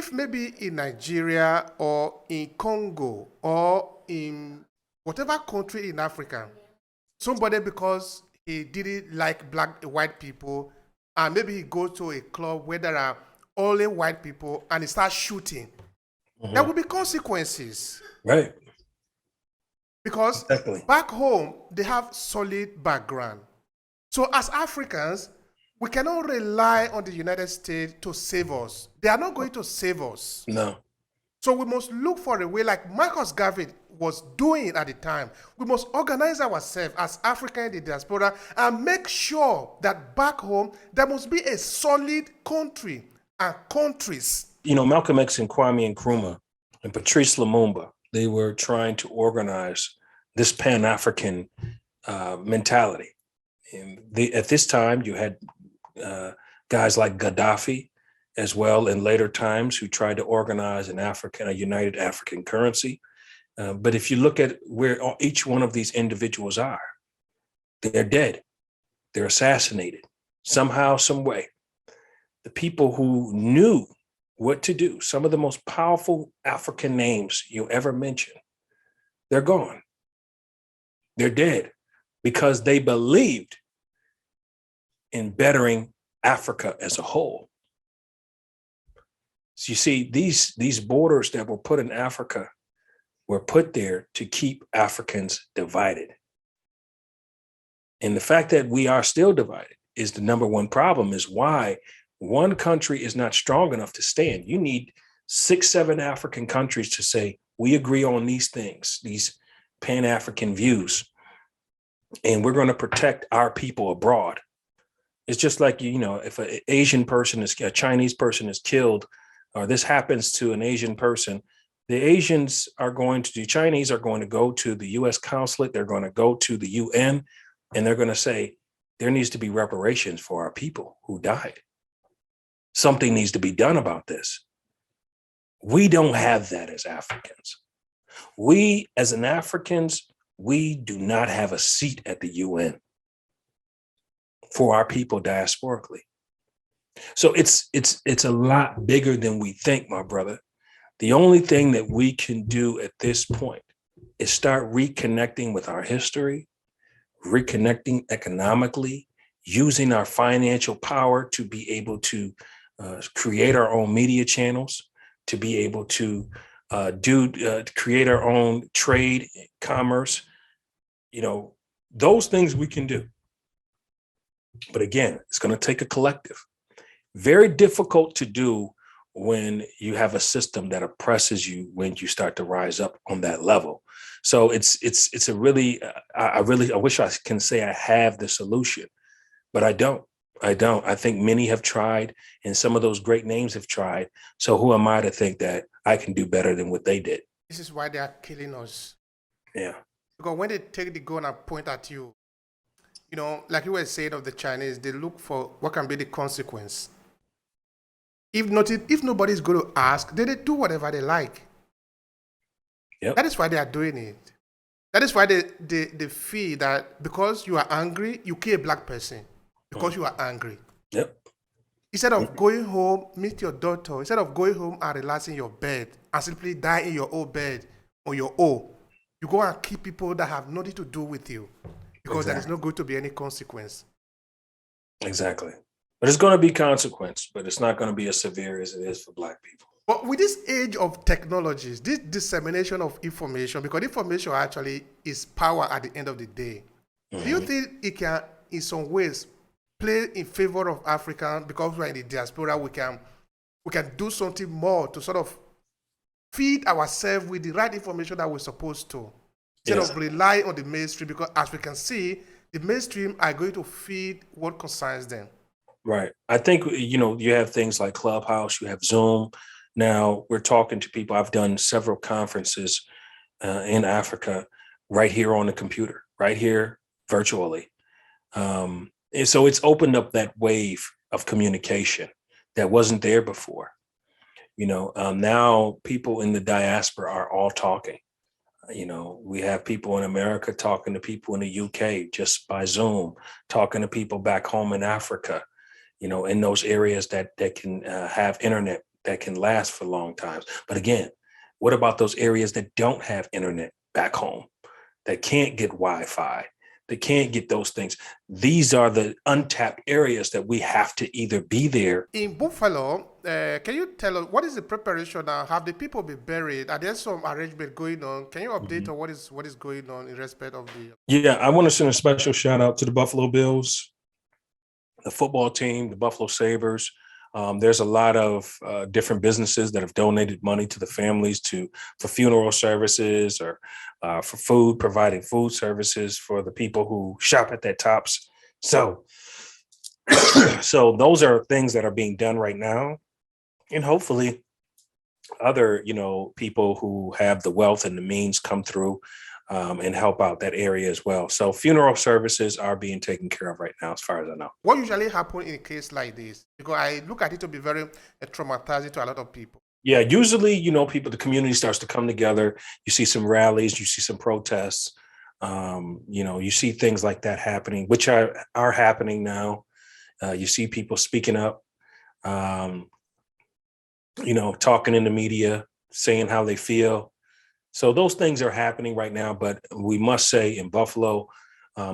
if maybe in Nigeria or in Congo or in whatever country in Africa, somebody because he didn't like white people, and maybe he goes to a club where there are only white people and he starts shooting, there will be consequences. Right. Because Exactly. back home, they have solid background. So as Africans, we cannot rely on the United States to save us. They are not going to save us. No. So we must look for a way, like Marcus Garvey was doing at the time. We must organize ourselves as African in the diaspora and make sure that back home, there must be a solid country and countries. You know, Malcolm X and Kwame Nkrumah and Patrice Lumumba, they were trying to organize this Pan-African mentality. And at this time, you had guys like Gaddafi as well in later times who tried to organize a united African currency. But if you look at where each one of these individuals are, they're dead. They're assassinated somehow, some way. The people who knew what to do, some of the most powerful African names you ever mention, they're gone. They're dead because they believed in bettering Africa as a whole. So you see, these borders that were put in Africa were put there to keep Africans divided. And the fact that we are still divided is the number one problem, is why one country is not strong enough to stand. You need 6, 7 African countries to say, we agree on these things, these Pan-African views, and we're going to protect our people abroad. It's just like, you know, if an Asian person a Chinese person is killed, or this happens to an Asian person, the Chinese are going to go to the US consulate, they're going to go to the UN, and they're going to say, there needs to be reparations for our people who died. Something needs to be done about this. We don't have that as Africans. We, as an Africans, we do not have a seat at the UN for our people diasporically. So it's a lot bigger than we think, my brother. The only thing that we can do at this point is start reconnecting with our history, reconnecting economically, using our financial power to be able to create our own media channels, to be able to create our own trade, commerce. You know, those things we can do. But again, it's going to take a collective. Very difficult to do when you have a system that oppresses you when you start to rise up on that level. So it's a really, I wish I can say I have the solution, but I don't. I think many have tried, and some of those great names have tried. So who am I to think that I can do better than what they did? This is why they are killing us. Yeah. Because when they take the gun and point at you, you know, like you were saying of the Chinese, they look for what can be the consequence. If nobody's going to ask, then they do whatever they like. Yep. That is why they are doing it. That is why they feel that because you are angry, you kill a black person because you are angry. Yep. Instead of going home, meet your daughter, instead of going home and relaxing in your bed and simply die in your own bed on your own, you go and kill people that have nothing to do with you because there is not going to be any consequence. Exactly. But it's going to be consequence, but it's not going to be as severe as it is for black people. But with this age of technologies, this dissemination of information, because information actually is power at the end of the day, do you think it can, in some ways, play in favor of Africa because we're in the diaspora? We can do something more to sort of feed ourselves with the right information that we're supposed to, instead of rely on the mainstream, because as we can see, the mainstream are going to feed what concerns them. Right. I think, you know, you have things like Clubhouse, you have Zoom. Now we're talking to people. I've done several conferences in Africa right here on the computer, right here virtually. And so it's opened up that wave of communication that wasn't there before. You know, now people in the diaspora are all talking. You know, we have people in America talking to people in the UK just by Zoom, talking to people back home in Africa, you know, in those areas that can have internet that can last for long times. But again, what about those areas that don't have internet back home, that can't get Wi-Fi, that can't get those things? These are the untapped areas that we have to either be there. In Buffalo, can you tell us what is the preparation now? Have the people been buried? Are there some arrangement going on? Can you update on what is going on in respect of the? Yeah, I want to send a special shout out to the Buffalo Bills, the football team, the Buffalo Sabres. There's a lot of different businesses that have donated money to the families for funeral services or for food, providing food services for the people who shop at that Tops. So those are things that are being done right now. And hopefully other, people who have the wealth and the means come through and help out that area as well. So funeral services are being taken care of right now, as far as I know. What usually happens in a case like this? Because I look at it to be very traumatizing to a lot of people. Yeah, usually, the community starts to come together. You see some rallies, you see some protests. You see things like that happening, which are happening now. You see people speaking up, talking in the media, saying how they feel. So those things are happening right now, but we must say in Buffalo,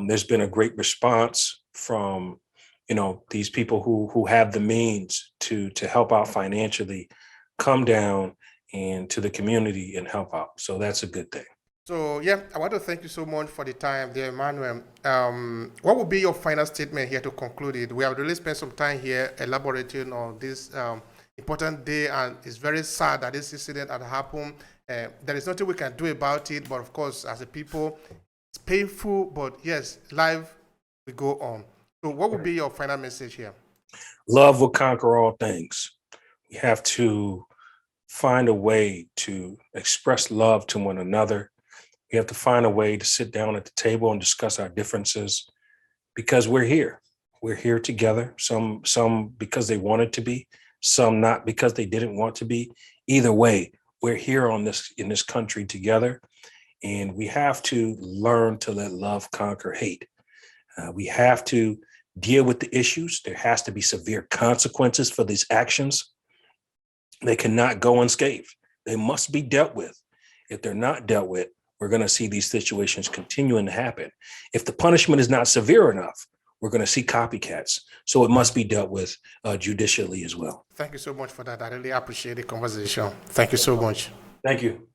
there's been a great response from, these people who have the means to help out financially, come down and to the community and help out. So that's a good thing. So yeah, I want to thank you so much for the time, dear Emmanuel. What would be your final statement here to conclude it? We have really spent some time here elaborating on this important day, and it's very sad that this incident had happened. There is nothing we can do about it, but of course, as a people, it's painful, but yes, life will go on. So what would be your final message here? Love will conquer all things. We have to find a way to express love to one another. We have to find a way to sit down at the table and discuss our differences, because we're here. We're here together. Some because they wanted to be, some not because they didn't want to be. Either way, we're here in this country together, and we have to learn to let love conquer hate. We have to deal with the issues. There has to be severe consequences for these actions. They cannot go unscathed. They must be dealt with. If they're not dealt with, we're going to see these situations continuing to happen. If the punishment is not severe enough, we're going to see copycats. So it must be dealt with judicially as well. Thank you so much for that. I really appreciate the conversation. Thank you so much. Thank you.